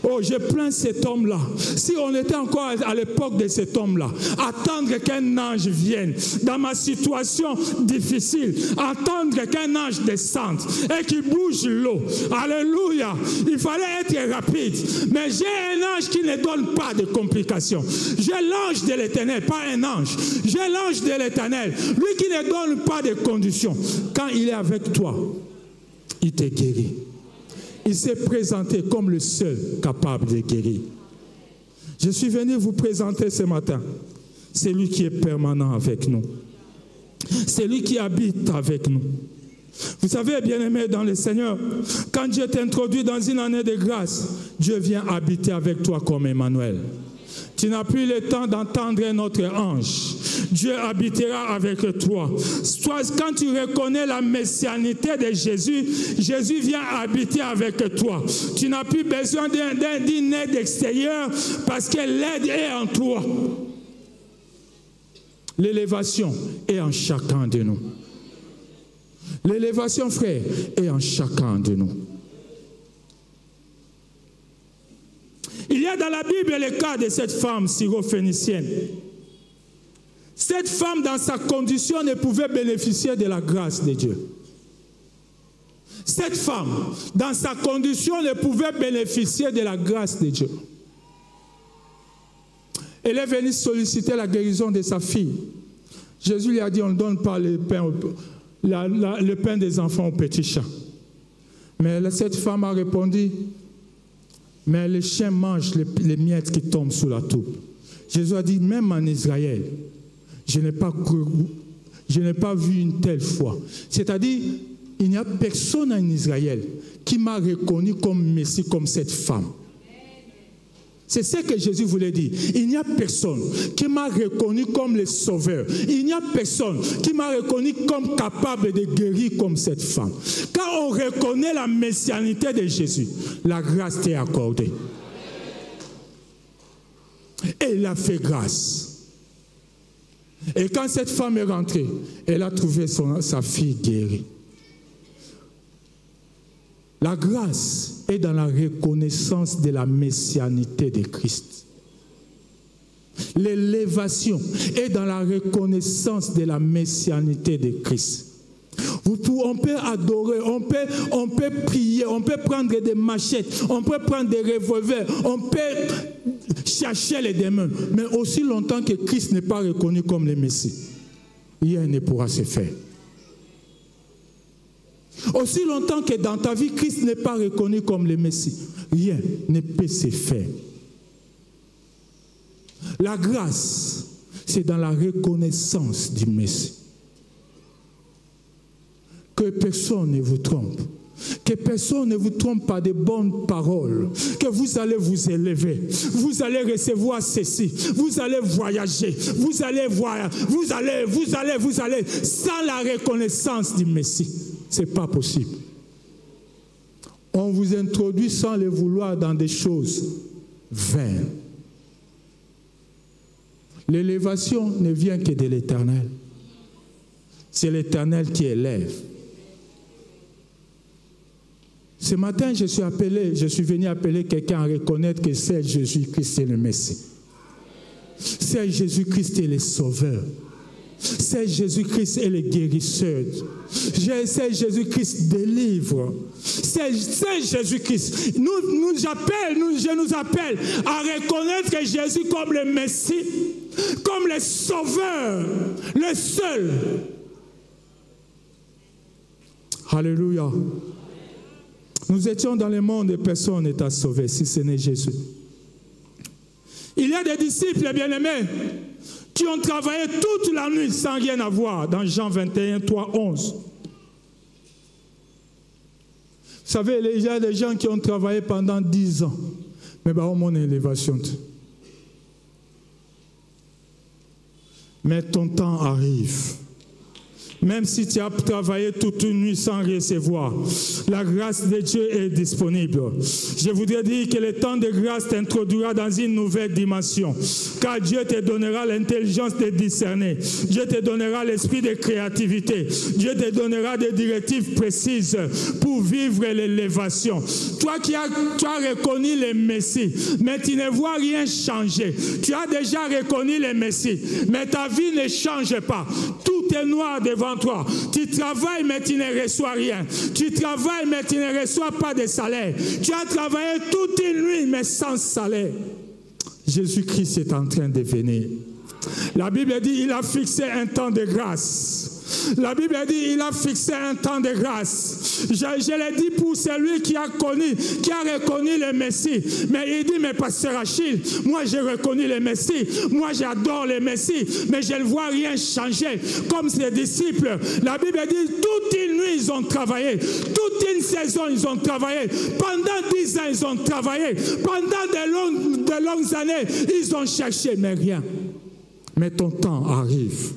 Oh, je plains cet homme-là. Si on était encore à l'époque de cet homme-là, attendre qu'un ange vienne dans ma situation difficile, attendre qu'un ange descende et qu'il bouge l'eau. Alléluia. Il fallait être rapide. Mais j'ai un ange qui ne donne pas de complications. J'ai l'ange de l'Éternel, pas un ange. J'ai l'ange de l'Éternel, lui qui ne donne pas de conditions. Quand il est avec toi, il te guérit. Il s'est présenté comme le seul capable de guérir. Je suis venu vous présenter ce matin. C'est lui qui est permanent avec nous. C'est lui qui habite avec nous. Vous savez, bien-aimés dans le Seigneur, quand Dieu t'introduit dans une année de grâce, Dieu vient habiter avec toi comme Emmanuel. Tu n'as plus le temps d'entendre un autre ange. Dieu habitera avec toi. Quand tu reconnais la messianité de Jésus, Jésus vient habiter avec toi. Tu n'as plus besoin d'une aide extérieure parce que l'aide est en toi. L'élévation est en chacun de nous. L'élévation, frère, est en chacun de nous. Il y a dans la Bible le cas de cette femme syrophénicienne. Cette femme, dans sa condition, ne pouvait bénéficier de la grâce de Dieu. Cette femme, dans sa condition, ne pouvait bénéficier de la grâce de Dieu. Elle est venue solliciter la guérison de sa fille. Jésus lui a dit, on ne donne pas le pain des enfants aux petits chats. Mais cette femme a répondu, mais les chiens mangent les miettes qui tombent sous la taupe. Jésus a dit, même en Israël, je n'ai pas vu une telle foi. C'est-à-dire, il n'y a personne en Israël qui m'a reconnu comme Messie, comme cette femme. C'est ce que Jésus voulait dire. Il n'y a personne qui m'a reconnu comme le sauveur. Il n'y a personne qui m'a reconnu comme capable de guérir comme cette femme. Quand on reconnaît la messianité de Jésus, la grâce t'est accordée. Et il a fait grâce. Et quand cette femme est rentrée, elle a trouvé sa fille guérie. La grâce est dans la reconnaissance de la messianité de Christ. L'élévation est dans la reconnaissance de la messianité de Christ. On peut adorer, on peut prier, on peut prendre des machettes, on peut prendre des revolvers, on peut chercher les démons. Mais aussi longtemps que Christ n'est pas reconnu comme le Messie, rien ne pourra se faire. Aussi longtemps que dans ta vie, Christ n'est pas reconnu comme le Messie, rien ne peut se faire. La grâce, c'est dans la reconnaissance du Messie. Que personne ne vous trompe. Que personne ne vous trompe par de bonnes paroles. Que vous allez vous élever. Vous allez recevoir ceci. Vous allez voyager. Vous allez voir. Vous allez. Sans la reconnaissance du Messie. Ce n'est pas possible. On vous introduit sans le vouloir dans des choses vaines. L'élévation ne vient que de l'Éternel. C'est l'Éternel qui élève. Ce matin, je suis venu appeler quelqu'un à reconnaître que c'est Jésus-Christ est le Messie. C'est Jésus-Christ est le Sauveur. C'est Jésus-Christ est le guérisseur. C'est Jésus-Christ délivre. C'est Jésus-Christ. Je nous appelle à reconnaître que Jésus comme le Messie, comme le Sauveur, le seul. Alléluia. Nous étions dans le monde et personne n'est à sauver si ce n'est Jésus. Il y a des disciples bien-aimés qui ont travaillé toute la nuit sans rien avoir, dans Jean 21, 3, 11. Vous savez, il y a des gens qui ont travaillé pendant 10 ans, mais au moins élévation. Mais ton temps arrive. Même si tu as travaillé toute une nuit sans recevoir, la grâce de Dieu est disponible. Je voudrais dire que le temps de grâce t'introduira dans une nouvelle dimension. Car Dieu te donnera l'intelligence de discerner. Dieu te donnera l'esprit de créativité. Dieu te donnera des directives précises pour vivre l'élévation. Toi qui as reconnu le Messie, mais tu ne vois rien changer. Tu as déjà reconnu le Messie, mais ta vie ne change pas. Tout est noir devant toi. Tu travailles, mais tu ne reçois rien. Tu travailles, mais tu ne reçois pas de salaire. Tu as travaillé toute une nuit, mais sans salaire. Jésus-Christ est en train de venir. La Bible dit qu'il a fixé un temps de grâce. La Bible dit il a fixé un temps de grâce. Je l'ai dit pour celui qui a reconnu le Messie. Mais il dit, mais pasteur Achille, moi j'ai reconnu le Messie. Moi j'adore le Messie. Mais je ne vois rien changer. Comme ses disciples, la Bible dit, toute une nuit ils ont travaillé. Toute une saison ils ont travaillé. Pendant 10 ans ils ont travaillé. Pendant de longues années, ils ont cherché, mais rien. Mais ton temps arrive.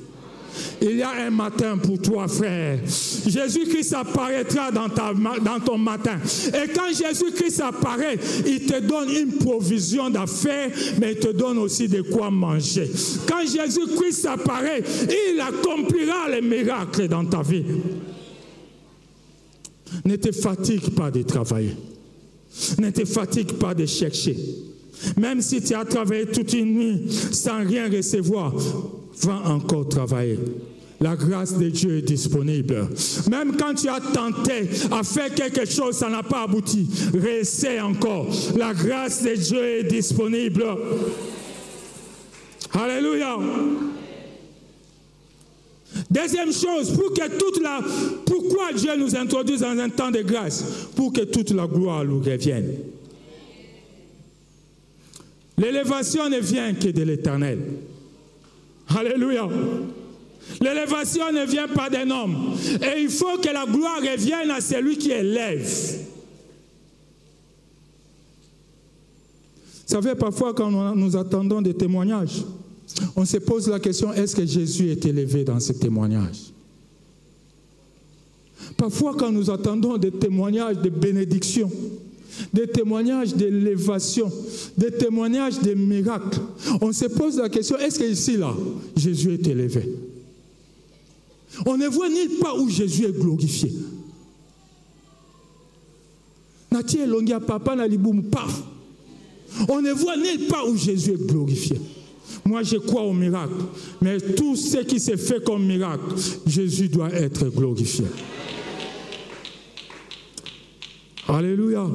Il y a un matin pour toi, frère. Jésus-Christ apparaîtra dans ton matin. Et quand Jésus-Christ apparaît, il te donne une provision d'affaires, mais il te donne aussi de quoi manger. Quand Jésus-Christ apparaît, il accomplira les miracles dans ta vie. Ne te fatigue pas de travailler. Ne te fatigue pas de chercher. Même si tu as travaillé toute une nuit sans rien recevoir, va encore travailler. La grâce de Dieu est disponible. Même quand tu as tenté à faire quelque chose, ça n'a pas abouti. Réessaie encore. La grâce de Dieu est disponible. Alléluia. Deuxième chose, pourquoi Dieu nous introduit dans un temps de grâce? Pour que toute la gloire nous revienne. L'élévation ne vient que de l'Éternel. Alléluia. L'élévation ne vient pas d'un homme. Et il faut que la gloire revienne à celui qui élève. Vous savez, parfois quand nous attendons des témoignages, on se pose la question, est-ce que Jésus est élevé dans ces témoignages? Parfois quand nous attendons des témoignages de bénédiction, des témoignages d'élévation, des témoignages de miracles, on se pose la question, est-ce que ici, là, Jésus est élevé? On ne voit nulle part où Jésus est glorifié. On ne voit nulle part où Jésus est glorifié. Moi, je crois au miracle. Mais tout ce qui s'est fait comme miracle, Jésus doit être glorifié. Alléluia.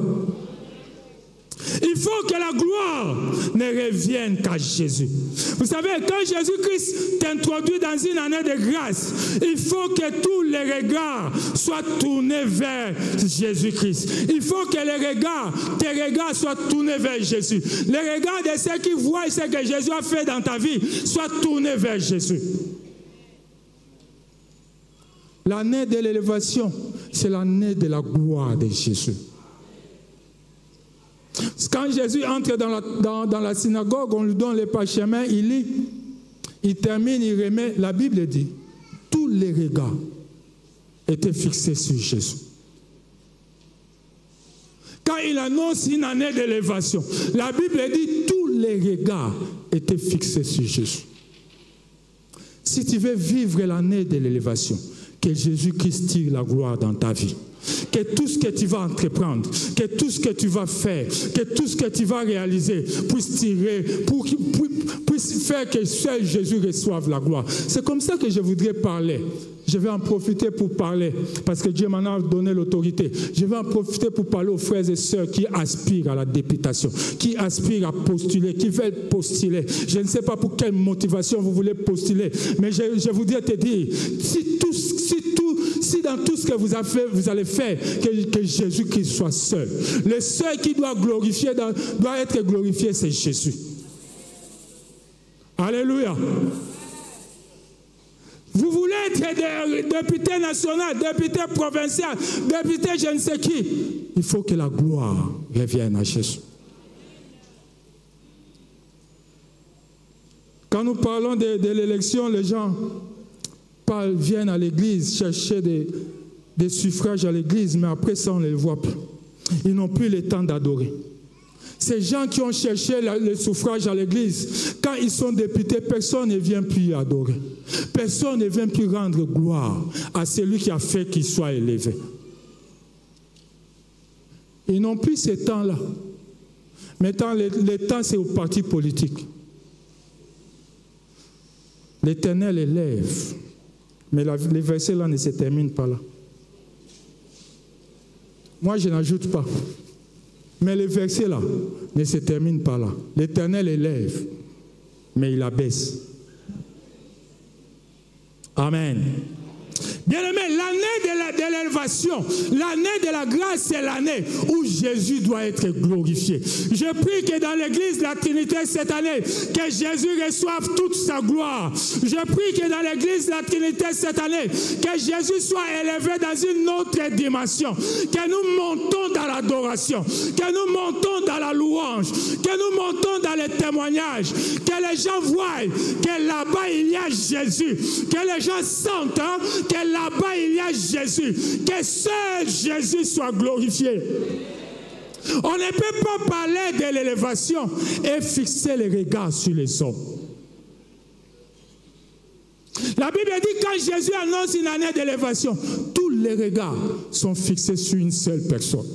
Il faut que la gloire ne revienne qu'à Jésus. Vous savez, quand Jésus-Christ t'introduit dans une année de grâce, il faut que tous les regards soient tournés vers Jésus-Christ. Il faut que tes regards soient tournés vers Jésus. Les regards de ceux qui voient ce que Jésus a fait dans ta vie soient tournés vers Jésus. L'année de l'élévation, c'est l'année de la gloire de Jésus. Quand Jésus entre dans la synagogue, on lui donne les parchemins, il lit, il termine, il remet. La Bible dit, tous les regards étaient fixés sur Jésus. Quand il annonce une année d'élévation, la Bible dit, tous les regards étaient fixés sur Jésus. Si tu veux vivre l'année de l'élévation, que Jésus-Christ tire la gloire dans ta vie. Que tout ce que tu vas entreprendre, que tout ce que tu vas faire, que tout ce que tu vas réaliser puisse tirer, puisse faire que seul Jésus reçoive la gloire. C'est comme ça que je voudrais parler. Je vais en profiter pour parler, parce que Dieu m'en a donné l'autorité. Je vais en profiter pour parler aux frères et sœurs qui aspirent à la députation, qui aspirent à postuler, qui veulent postuler. Je ne sais pas pour quelle motivation vous voulez postuler, mais je voudrais te dire, si dans tout ce que vous allez faire, que Jésus-Christ soit seul. Le seul qui doit être glorifié, c'est Jésus. Alléluia. Vous voulez être député national, député provincial, député je ne sais qui. Il faut que la gloire revienne à Jésus. Quand nous parlons de l'élection, les gens viennent à l'église chercher des suffrages à l'église, mais après ça, on ne les voit plus. Ils n'ont plus le temps d'adorer. Ces gens qui ont cherché le suffrage à l'église, quand ils sont députés, personne ne vient plus adorer. Personne ne vient plus rendre gloire à celui qui a fait qu'il soit élevé. Ils n'ont plus ce temps-là. Maintenant, le temps, c'est au parti politique. L'Éternel élève. Mais les versets là ne se terminent pas là. Moi, je n'ajoute pas. Mais les versets là ne se terminent pas là. L'Éternel élève, mais il abaisse. Amen. Bien-aimé, l'année de l'élévation, l'année de la grâce, c'est l'année où Jésus doit être glorifié. Je prie que dans l'église de la Trinité cette année, que Jésus reçoive toute sa gloire. Je prie que dans l'église de la Trinité cette année, que Jésus soit élevé dans une autre dimension. Que nous montons dans l'adoration, que nous montons dans la louange, que nous montons dans les témoignages, que les gens voient que là-bas il y a Jésus, que les gens sentent que là-bas il y a Jésus, que seul Jésus soit glorifié. On ne peut pas parler de l'élévation et fixer les regards sur les hommes. La Bible dit quand Jésus annonce une année d'élévation, tous les regards sont fixés sur une seule personne.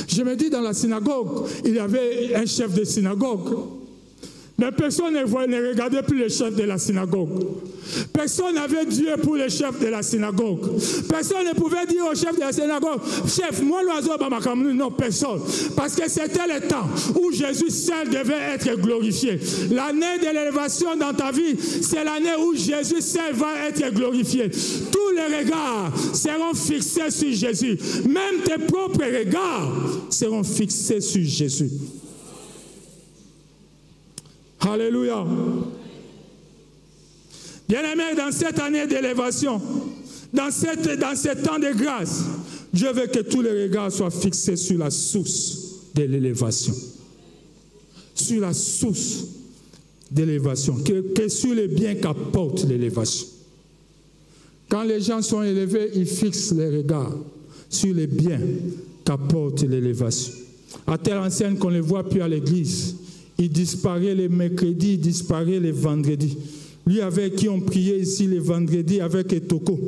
Je me dis dans la synagogue, il y avait un chef de synagogue. Mais personne ne regardait plus le chef de la synagogue. Personne n'avait Dieu pour le chef de la synagogue. Personne ne pouvait dire au chef de la synagogue, chef, moi l'oiseau, non, personne. Parce que c'était le temps où Jésus seul devait être glorifié. L'année de l'élévation dans ta vie, c'est l'année où Jésus seul va être glorifié. Tous les regards seront fixés sur Jésus. Même tes propres regards seront fixés sur Jésus. Alléluia. Bien-aimés, dans cette année d'élévation, dans ce temps de grâce, Dieu veut que tous les regards soient fixés sur la source de l'élévation. sur la source d'élévation, que sur les biens qu'apporte l'élévation. Quand les gens sont élevés, ils fixent les regards sur les biens qu'apporte l'élévation. À telle enseigne qu'on ne les voit plus à l'église. Il disparaît les mercredis, il disparaît les vendredis. Lui avec qui on priait ici les vendredis avec Etoko,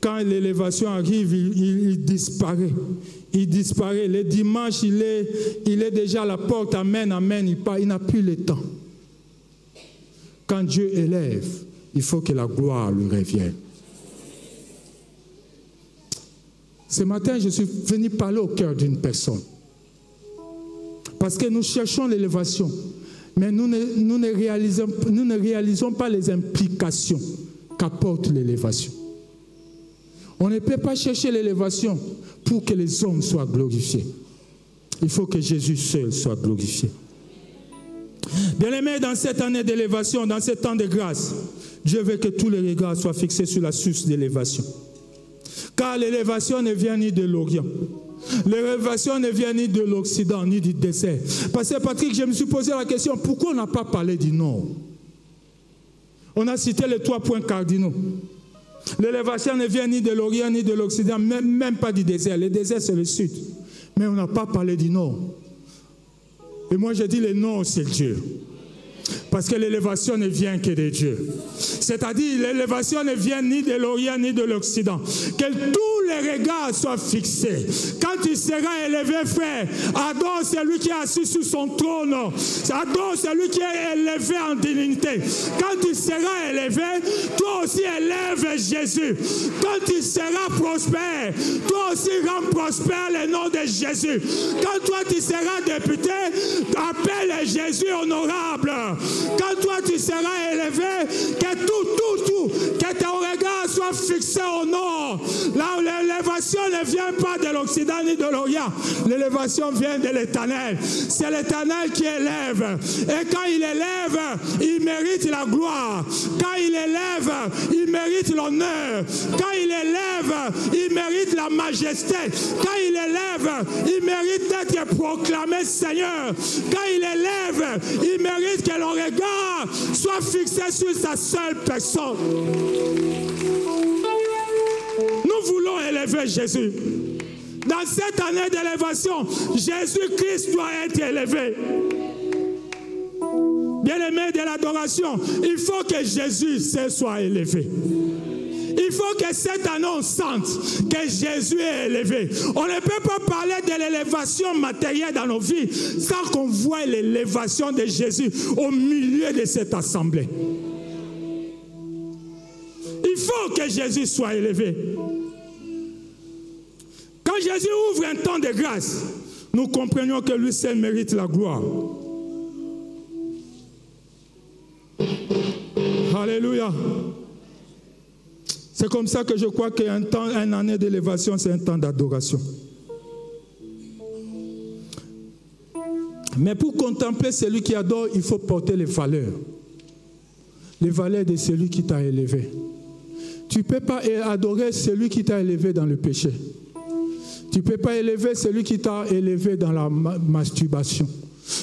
quand l'élévation arrive, il disparaît. Il disparaît. Les dimanches, il est déjà à la porte. Amen, amen. Il n'a plus le temps. Quand Dieu élève, il faut que la gloire lui revienne. Ce matin, je suis venu parler au cœur d'une personne. Parce que nous cherchons l'élévation, mais nous ne réalisons pas les implications qu'apporte l'élévation. On ne peut pas chercher l'élévation pour que les hommes soient glorifiés. Il faut que Jésus seul soit glorifié. Bien-aimés, dans cette année d'élévation, dans ce temps de grâce, Dieu veut que tous les regards soient fixés sur la source d'élévation. Car l'élévation ne vient ni de l'Orient. L'élévation ne vient ni de l'Occident, ni du désert. Parce que Patrick, je me suis posé la question, pourquoi on n'a pas parlé du Nord? On a cité les 3 points cardinaux. L'élévation ne vient ni de l'Orient, ni de l'Occident, même pas du désert. Le désert, c'est le Sud. Mais on n'a pas parlé du Nord. Et moi, je dis le Nord, c'est Dieu. Parce que l'élévation ne vient que de Dieu. C'est-à-dire, l'élévation ne vient ni de l'Orient ni de l'Occident. Que tous les regards soient fixés. Quand tu seras élevé, frère, adore celui qui est assis sur son trône. Adore celui qui est élevé en dignité. Quand tu seras élevé, toi aussi élève Jésus. Quand tu seras prospère, toi aussi rends prospère le nom de Jésus. Quand toi tu seras député, appelle Jésus honorable. Quand toi tu seras élevé, que que ton regard soit fixé au nord. Là où l'élévation ne vient pas de l'Occident ni de l'Orient. L'élévation vient de l'Éternel. C'est l'Éternel qui élève. Et quand il élève, il mérite la gloire. Quand il élève, il mérite l'honneur. Quand il élève, il mérite la majesté. Quand il élève, il mérite d'être proclamé Seigneur. Quand il élève, il mérite que le regard soit fixé sur sa seule personne. Nous voulons élever Jésus. Dans cette année d'élévation, Jésus-Christ doit être élevé. Bien-aimés de l'adoration, il faut que Jésus soit élevé. Il faut que cette année on sente que Jésus est élevé. On ne peut pas parler de l'élévation matérielle dans nos vies sans qu'on voie l'élévation de Jésus au milieu de cette assemblée. Il faut que Jésus soit élevé. Quand Jésus ouvre un temps de grâce, nous comprenons que lui seul mérite la gloire. Alléluia. C'est comme ça que je crois qu'une année d'élévation, c'est un temps d'adoration. Mais pour contempler celui qui adore, il faut porter les valeurs. Les valeurs de celui qui t'a élevé. Tu ne peux pas adorer celui qui t'a élevé dans le péché. Tu ne peux pas élever celui qui t'a élevé dans la masturbation.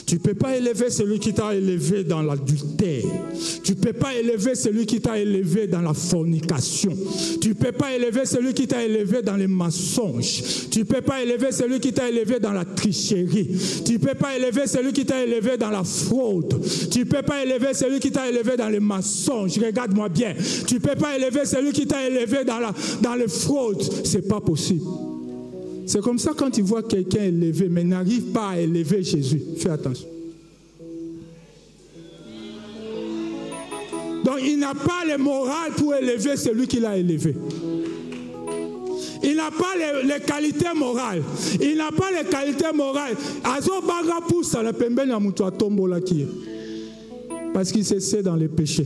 Tu ne peux pas élever celui qui t'a élevé dans l'adultère. Tu ne peux pas élever celui qui t'a élevé dans la fornication. Tu ne peux pas élever celui qui t'a élevé dans les mensonges. Tu ne peux pas élever celui qui t'a élevé dans la tricherie. Tu ne peux pas élever celui qui t'a élevé dans la fraude. Tu ne peux pas élever celui qui t'a élevé dans les mensonges. Regarde-moi bien. Tu ne peux pas élever celui qui t'a élevé dans les fraudes. Ce n'est pas possible. C'est comme ça quand tu vois quelqu'un élevé, mais n'arrive pas à élever Jésus. Fais attention. Donc il n'a pas le moral pour élever celui qui l'a élevé. Il n'a pas les qualités morales. Il n'a pas les qualités morales. Parce qu'il s'essaie dans les péchés.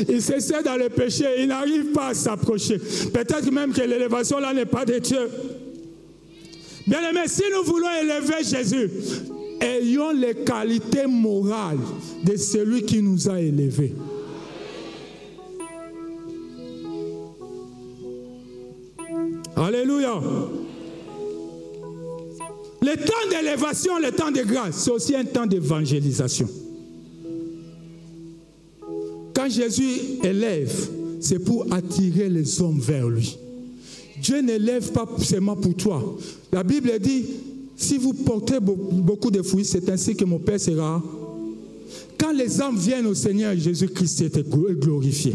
Il s'essaie dans le péché, il n'arrive pas à s'approcher. Peut-être même que l'élévation là n'est pas de Dieu. Bien aimé, si nous voulons élever Jésus, ayons les qualités morales de celui qui nous a élevés. Alléluia. Le temps d'élévation, le temps de grâce, c'est aussi un temps d'évangélisation. Quand Jésus élève, c'est pour attirer les hommes vers lui. Dieu n'élève pas seulement pour toi. La Bible dit, si vous portez beaucoup de fruits, c'est ainsi que mon Père sera. Quand les âmes viennent au Seigneur, Jésus-Christ est glorifié.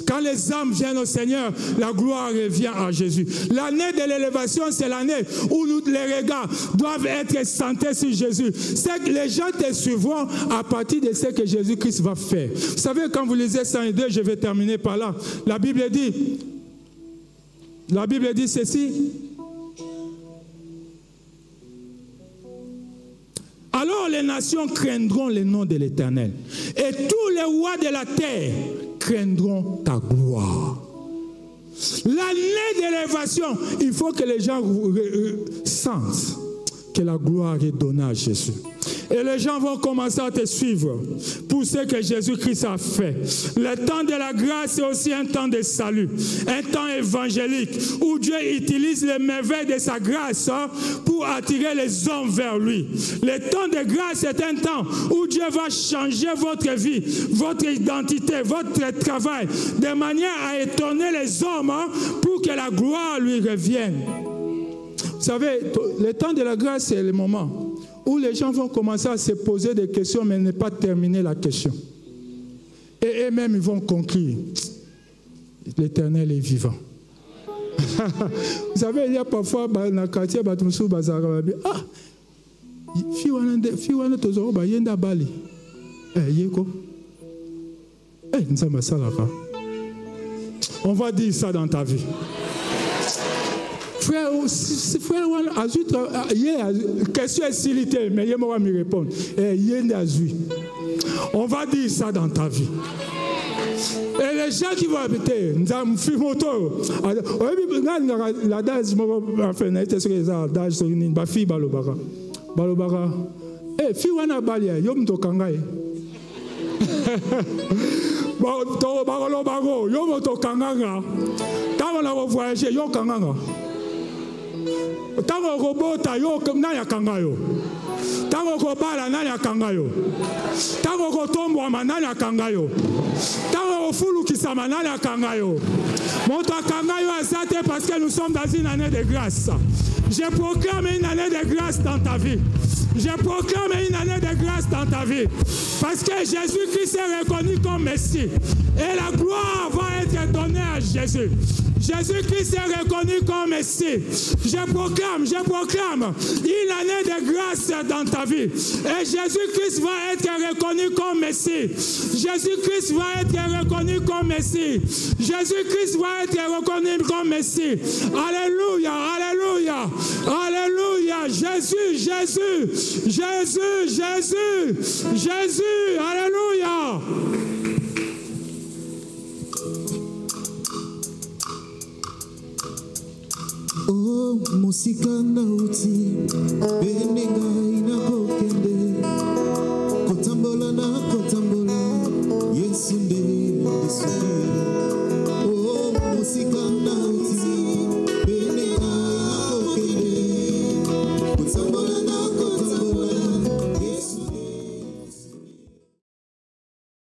Quand les âmes viennent au Seigneur, la gloire revient à Jésus. L'année de l'élévation, c'est l'année où les regards doivent être centrés sur Jésus. C'est que les gens te suivront à partir de ce que Jésus-Christ va faire. Vous savez, quand vous lisez 102, je vais terminer par là. La Bible dit ceci. Alors les nations craindront le nom de l'Éternel. Et tous les rois de la terre craindront ta gloire. L'année d'élévation, il faut que les gens sentent que la gloire est donnée à Jésus. Et les gens vont commencer à te suivre pour ce que Jésus-Christ a fait. Le temps de la grâce est aussi un temps de salut, un temps évangélique où Dieu utilise les merveilles de sa grâce pour attirer les hommes vers lui. Le temps de grâce est un temps où Dieu va changer votre vie, votre identité, votre travail, de manière à étonner les hommes pour que la gloire lui revienne. Vous savez, le temps de la grâce, c'est le moment où les gens vont commencer à se poser des questions, mais ne pas terminer la question. Et eux-mêmes, ils vont conclure. L'Éternel est vivant. Vous savez, il y a parfois dans le quartier, ah, on va dire ça dans ta vie. Frère, question est silité, mais il va me répondre. On va dire ça dans ta vie. Et les gens qui vont habiter, tango robota yo nani akanga yo tango kobala nani akanga yo tango kotombwa nani akanga yo tango ofulukisa nani akanga yo moto akanga yo azate parce que nous sommes dans une année de grâce. Je proclame une année de grâce dans ta vie. Je proclame une année de grâce dans ta vie. Parce que Jésus-Christ est reconnu comme Messie. Et la gloire va être donnée à Jésus. Jésus-Christ est reconnu comme Messie. Je proclame une année de grâce dans ta vie. Et Jésus-Christ va être reconnu comme Messie. Jésus-Christ va être reconnu comme Messie. Jésus-Christ va être reconnu comme Messie. Alléluia, alléluia, alléluia. Jésus, Jésus, Jésus, Jésus, Jésus, alléluia. Oh, musika nauti, beninga